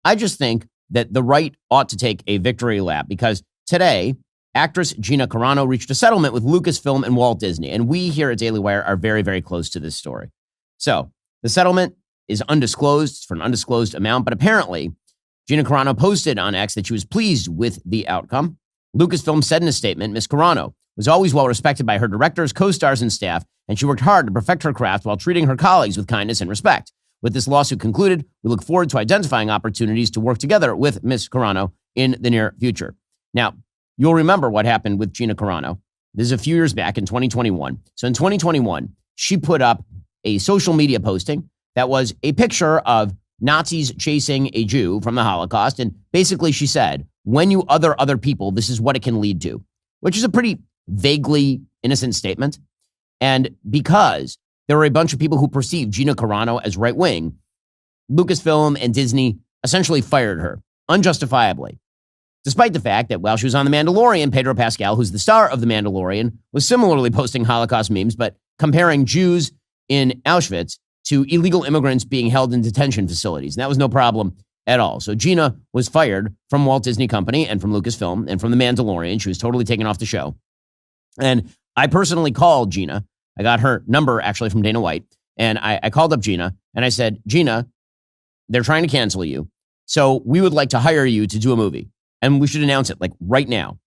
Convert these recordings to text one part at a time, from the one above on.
I just think that the right ought to take a victory lap because today, actress Gina Carano reached a settlement with Lucasfilm and Walt Disney, and we here at Daily Wire are very, very close to this story. So the settlement is undisclosed for an undisclosed amount, but apparently Gina Carano posted on X that she was pleased with the outcome. Lucasfilm said in a statement, Ms. Carano was always well respected by her directors, co-stars, and staff, and she worked hard to perfect her craft while treating her colleagues with kindness and respect. With this lawsuit concluded, we look forward to identifying opportunities to work together with Ms. Carano in the near future. Now, you'll remember what happened with Gina Carano. This is a few years back in 2021. So in 2021, she put up a social media posting that was a picture of Nazis chasing a Jew from the Holocaust. And basically she said, when you other people, this is what it can lead to, which is a pretty vaguely innocent statement. And because there were a bunch of people who perceived Gina Carano as right-wing, Lucasfilm and Disney essentially fired her unjustifiably, despite the fact that while she was on The Mandalorian, Pedro Pascal, who's the star of The Mandalorian, was similarly posting Holocaust memes, but comparing Jews in Auschwitz to illegal immigrants being held in detention facilities. And that was no problem at all. So Gina was fired from Walt Disney Company and from Lucasfilm and from The Mandalorian. She was totally taken off the show. And I personally called Gina. I got her number actually from Dana White. And I called up Gina and I said, Gina, they're trying to cancel you. So we would like to hire you to do a movie. And we should announce it like right now.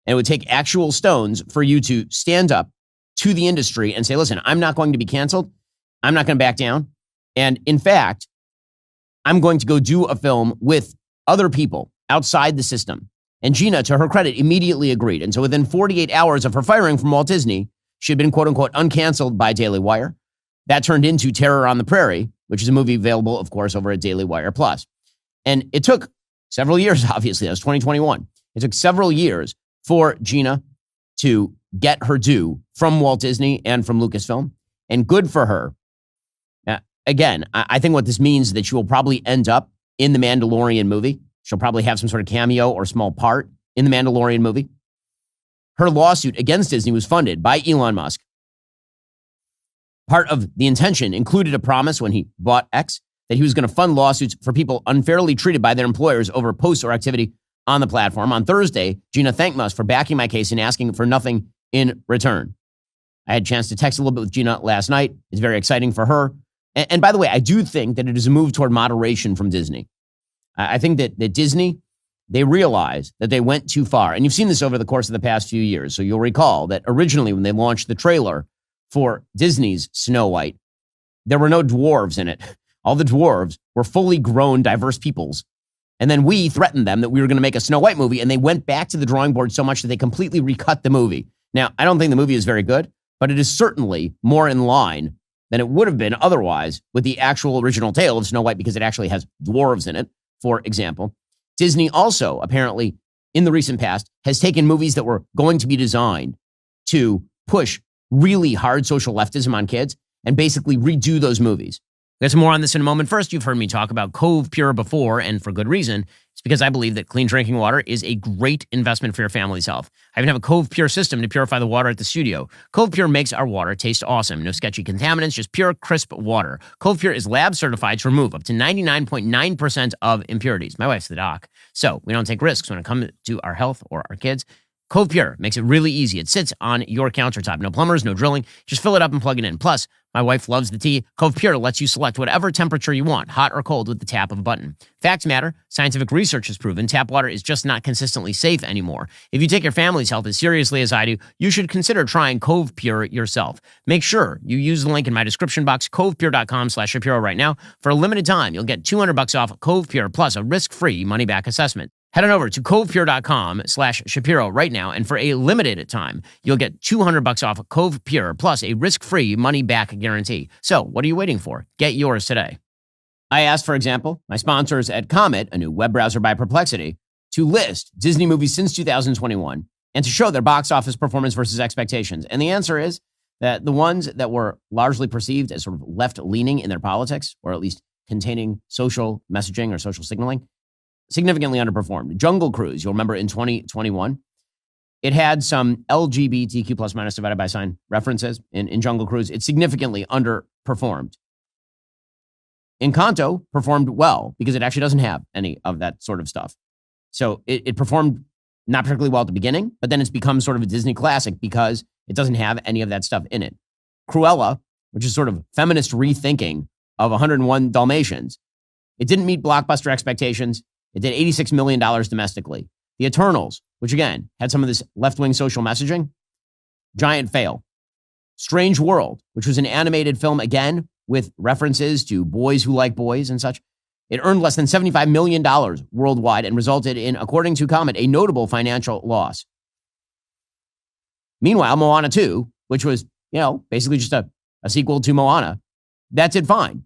And it would take actual stones for you to stand up to the industry and say, listen, I'm not going to be canceled. I'm not going to back down. And in fact, I'm going to go do a film with other people outside the system. And Gina, to her credit, immediately agreed. And so within 48 hours of her firing from Walt Disney, she had been, quote unquote, uncanceled by Daily Wire. That turned into Terror on the Prairie, which is a movie available, of course, over at Daily Wire Plus. And it took several years, obviously. That was 2021. It took several years for Gina to get her due from Walt Disney and from Lucasfilm. And good for her. Again, I think what this means is that she will probably end up in the Mandalorian movie. She'll probably have some sort of cameo or small part in the Mandalorian movie. Her lawsuit against Disney was funded by Elon Musk. Part of the intention included a promise when he bought X that he was going to fund lawsuits for people unfairly treated by their employers over posts or activity on the platform. On Thursday, Gina thanked Musk for backing my case and asking for nothing in return. I had a chance to text a little bit with Gina last night. It's very exciting for her. And by the way, I do think that it is a move toward moderation from Disney. I think that Disney, they realize that they went too far. And you've seen this over the course of the past few years. So you'll recall that originally when they launched the trailer for Disney's Snow White, there were no dwarves in it. All the dwarves were fully grown, diverse peoples. And then we threatened them that we were going to make a Snow White movie. And they went back to the drawing board so much that they completely recut the movie. Now, I don't think the movie is very good, but it is certainly more in line than it would have been otherwise with the actual original tale of Snow White because it actually has dwarves in it, for example. Disney also, apparently, in the recent past, has taken movies that were going to be designed to push really hard social leftism on kids and basically redo those movies. We'll get some more on this in a moment. First, you've heard me talk about Cove Pure before, and for good reason. It's because I believe that clean drinking water is a great investment for your family's health. I even have a Cove Pure system to purify the water at the studio. Cove Pure makes our water taste awesome. No sketchy contaminants, just pure, crisp water. Cove Pure is lab certified to remove up to 99.9% of impurities. My wife's the doc, so we don't take risks when it comes to our health or our kids. Cove Pure makes it really easy. It sits on your countertop. No plumbers, no drilling. Just fill it up and plug it in. Plus, my wife loves the tea. Cove Pure lets you select whatever temperature you want, hot or cold, with the tap of a button. Facts matter. Scientific research has proven tap water is just not consistently safe anymore. If you take your family's health as seriously as I do, you should consider trying Cove Pure yourself. Make sure you use the link in my description box, covepure.com/Shapiro right now. For a limited time, you'll get $200 off Cove Pure plus a risk-free money-back assessment. Head on over to covepure.com/Shapiro right now, and for a limited time, you'll get $200 off Cove Pure plus a risk-free money-back guarantee. So what are you waiting for? Get yours today. I asked, for example, my sponsors at Comet, a new web browser by Perplexity, to list Disney movies since 2021 and to show their box office performance versus expectations. And the answer is that the ones that were largely perceived as sort of left-leaning in their politics, or at least containing social messaging or social signaling, significantly underperformed. Jungle Cruise, you'll remember in 2021, it had some LGBTQ plus minus divided by sign references in Jungle Cruise. It significantly underperformed. Encanto performed well because it actually doesn't have any of that sort of stuff. So it performed not particularly well at the beginning, but then it's become sort of a Disney classic because it doesn't have any of that stuff in it. Cruella, which is sort of feminist rethinking of 101 Dalmatians, it didn't meet blockbuster expectations. It did $86 million domestically. The Eternals, which again had some of this left-wing social messaging, giant fail. Strange World, which was an animated film again with references to boys who like boys and such, it earned less than $75 million worldwide and resulted in, according to Comet, a notable financial loss. Meanwhile, Moana 2, which was, basically just a sequel to Moana, that did fine,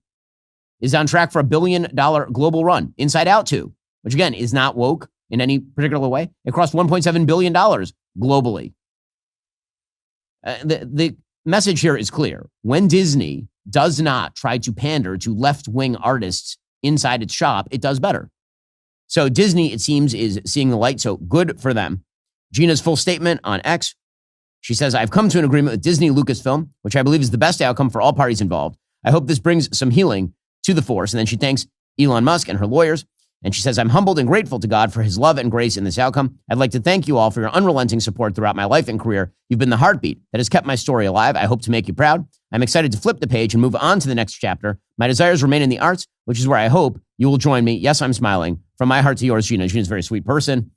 is on track for $1 billion global run. Inside Out 2, which again is not woke in any particular way, it crossed $1.7 billion globally. The message here is clear. When Disney does not try to pander to left-wing artists inside its shop, it does better. So Disney, it seems, is seeing the light, so good for them. Gina's full statement on X. She says, I've come to an agreement with Disney Lucasfilm, which I believe is the best outcome for all parties involved. I hope this brings some healing to the force. And then she thanks Elon Musk and her lawyers. And she says, I'm humbled and grateful to God for his love and grace in this outcome. I'd like to thank you all for your unrelenting support throughout my life and career. You've been the heartbeat that has kept my story alive. I hope to make you proud. I'm excited to flip the page and move on to the next chapter. My desires remain in the arts, which is where I hope you will join me. Yes, I'm smiling. From my heart to yours, Gina. Gina's a very sweet person.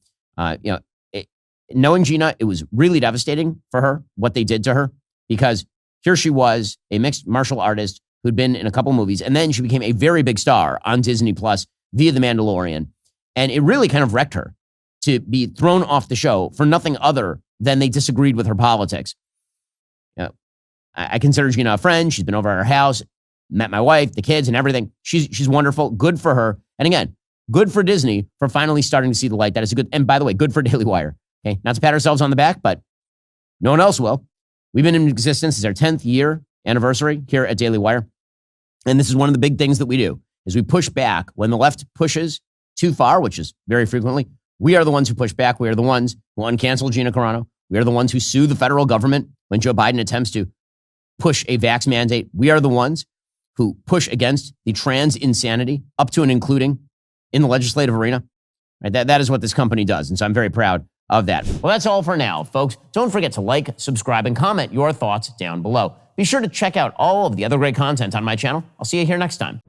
Knowing Gina, it was really devastating for her, what they did to her, because here she was, a mixed martial artist who'd been in a couple movies, and then she became a very big star on Disney Plus via The Mandalorian. And it really kind of wrecked her to be thrown off the show for nothing other than they disagreed with her politics. I consider Gina a friend. She's been over at our house, met my wife, the kids, and everything. She's wonderful. Good for her. And again, good for Disney for finally starting to see the light. That is a good, and by the way, good for Daily Wire. Okay, not to pat ourselves on the back, but no one else will. We've been in existence. It's our 10th year anniversary here at Daily Wire. And this is one of the big things that we do, is we push back when the left pushes too far, which is very frequently. We are the ones who push back. We are the ones who uncancel Gina Carano. We are the ones who sue the federal government when Joe Biden attempts to push a vax mandate. We are the ones who push against the trans insanity up to and including in the legislative arena. Right? That is what this company does. And so I'm very proud of that. Well, that's all for now, folks. Don't forget to like, subscribe, and comment your thoughts down below. Be sure to check out all of the other great content on my channel. I'll see you here next time.